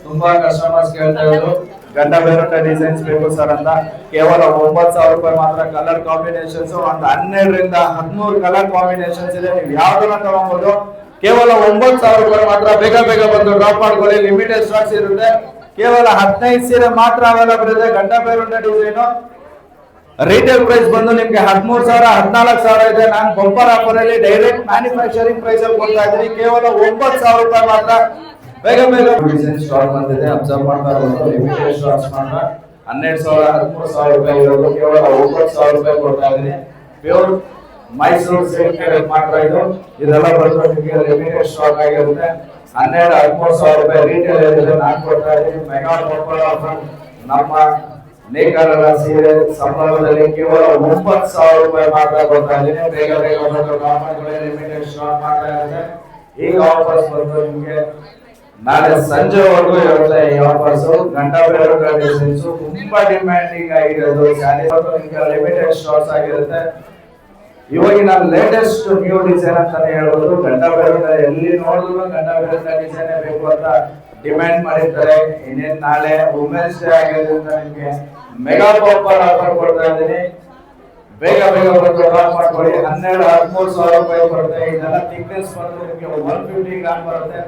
ತುಂಬಾ ಕಸ್ಟಮರ್ಸ್ ಕೇಳ್ತಾ ಇದ್ರು ಗಂಡ ಬೇರೆ ಡಿಸೈನ್ಸ್ ಬೇಕು ಸರ್ ಅಂತ. ಕೇವಲ 9,000 ರೂಪಾಯಿ ಮಾತ್ರ. ಕಲರ್ ಕಾಂಬಿನೇಷನ್ಸ್ ಒಂದು 12ರಿಂದ 13 ಕಲರ್ ಕಾಂಬಿನೇಷನ್ಸ್ ಇದೆ. ನೀವು ಯಾವ್ದನ್ನ ತಗೊಬಹುದು. ಕೇವಲ 9,000 ರೂಪಾಯಿ ಮಾತ್ರ. ಬೇಗ ಬೇಗ ಬಂದು ಡ್ರಾಪ್ ಮಾಡ್ಕೊಳ್ಳಿ. ಲಿಮಿಟೆಡ್ ಸ್ಟಾಕ್ಸ್ ಇರುತ್ತೆ. ಕೇವಲ 15 ಸೀರೆ ಮಾತ್ರ ಅವೈಲಬಲ್ ಇದೆ. ಗಂಡ ಬೇರೆ ಡಿಸೈನ್ ರಿಟೇಲ್ ಪ್ರೈಸ್ ಬಂದು ನಿಮ್ಗೆ 13,000 14,000 ಇದೆ. ನಾನು ಬಂಪರ್ ಆಫರ್ ಅಲ್ಲಿ ಡೈರೆಕ್ಟ್ ಮ್ಯಾನುಫ್ಯಾಕ್ಚರಿಂಗ್ ಪ್ರೈಸ್ ಅಲ್ಲಿ ಕೊಡ್ತಾ ಇದ್ದೀನಿ. ಕೇವಲ 9,000 ರೂಪಾಯಿ ಮಾತ್ರ. ಬೇಗ ಬೇಗ ಡಿಸೈನ್ ಸ್ಟಾಕ್ ಬಂದಿದೆ. ಅಬ್ಸರ್ವ್ ಮಾಡ್ತಾ ಇರೋದು ಲಿಮಿಟೆಡ್ ಸ್ಟಾಕ್ಸ್ ಮಾತ್ರ. 12,000 13,000 ರೂಪಾಯಿ ಇರೋದು ಕೇವಲ 9,000 ರೂಪಾಯಿ ಕೊಡ್ತಾ ಇದ್ದೀನಿ. ಪ್ಯೂರ್ ಮೈಸೂರು ಸಿಲ್ಕ್ ಮಾತ್ರ ಇದು. ಇದೆಲ್ಲ ಬಂದು ನಿಮಗೆ ಲಿಮಿಟೆಡ್ ಸ್ಟಾಕ್ ಆಗಿರುತ್ತೆ. 12,000 13,000 ರೂಪಾಯಿ ರಿಟೇಲ್ ಇದೆ. ನಾನು ಕೊಡ್ತಾ ಇದ್ದೀನಿ ಮೆಗಾ ಬಂಪರ್ ಆಫರ್. ನಮ್ಮ ನೇಕಾರರ ಸೀರೆ ಸಂಬಳದಲ್ಲಿ ಕೇವಲ 9,000 ರೂಪಾಯಿ ಮಾತ್ರ ಕೊಡ್ತಾ ಇದ್ದೀನಿ. ಬೇಗ ಬೇಗ ಬಂದು ಲಿಮಿಟೆಡ್ ಸ್ಟಾಕ್ ಮಾತ್ರ ಇದೆ. ಈಗ ಆಫರ್ಸ್ ಬಂದು ನಿಮಗೆ ನಾಳೆ ಸಂಜೆವರೆಗೂ ಇರುತ್ತೆ ಈ ಆಫರ್ಸ್. ಗಂಡ ಬೇರೆ ಡಿಸೈನ್ಸ್ ತುಂಬಾ ಡಿಮ್ಯಾಂಡಿಂಗ್ ಆಗಿರೋದು ಲಿಮಿಟೆಡ್ ಸ್ಟಾಕ್ಸ್ ಆಗಿರುತ್ತೆ. ಇವಾಗಿನ ಲೇಟೆಸ್ಟ್ ನ್ಯೂ ಡಿಸೈನ್ ಅಂತಾನೆ ಹೇಳ್ಬೋದು. ಗಂಡ ಬೇರೆ ಎಲ್ಲಿ ನೋಡಿದ್ರು ಗಂಡ ಬೇರೆ ಡಿಸೈನ್ ಬೇಕು ಅಂತ ಡಿಮ್ಯಾಂಡ್ ಮಾಡಿರ್ತಾರೆ. ಇನ್ನೇನ್ ನಾಳೆ ವುಮೆನ್ಸ್ ಡೇ ಆಗಿರೋದ್ರಿಂದ ನಿಮಗೆ ಮೆಗಾ ಬಂಪರ್ ಆಫರ್ ಕೊಡ್ತಾ ಇದ್ದೀನಿ. ಬೇಗ ಬೇಗ ಬಂದು ಡ್ರಾಪ್ ಮಾಡ್ಕೊಳ್ಳಿ. 12,000 13,000 ರೂಪಾಯಿ ಬರುತ್ತೆ. ಇದೆಲ್ಲ ಥಿಕ್ನೆಸ್ ಬಂದು ನಿಮಗೆ 150 ಗ್ರಾಮ್ ಬರುತ್ತೆ.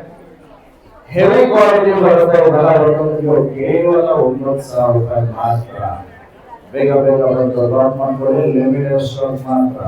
ಹೆವಿ ಕ್ವಾಲಿಟಿ ಬರುತ್ತೆ. ಇದೆಲ್ಲ ಬಂದು ಕೇವಲ 9,000 ರೂಪಾಯಿ ಮಾತ್ರ. ಬೇಗ ಬೇಗ ಬಂದು ಡ್ರಾಪ್ ಮಾಡ್ಕೊಳ್ಳಿ. ಲಿಮಿಟೆಡ್ ಸ್ಟಾಕ್ ಮಾತ್ರ.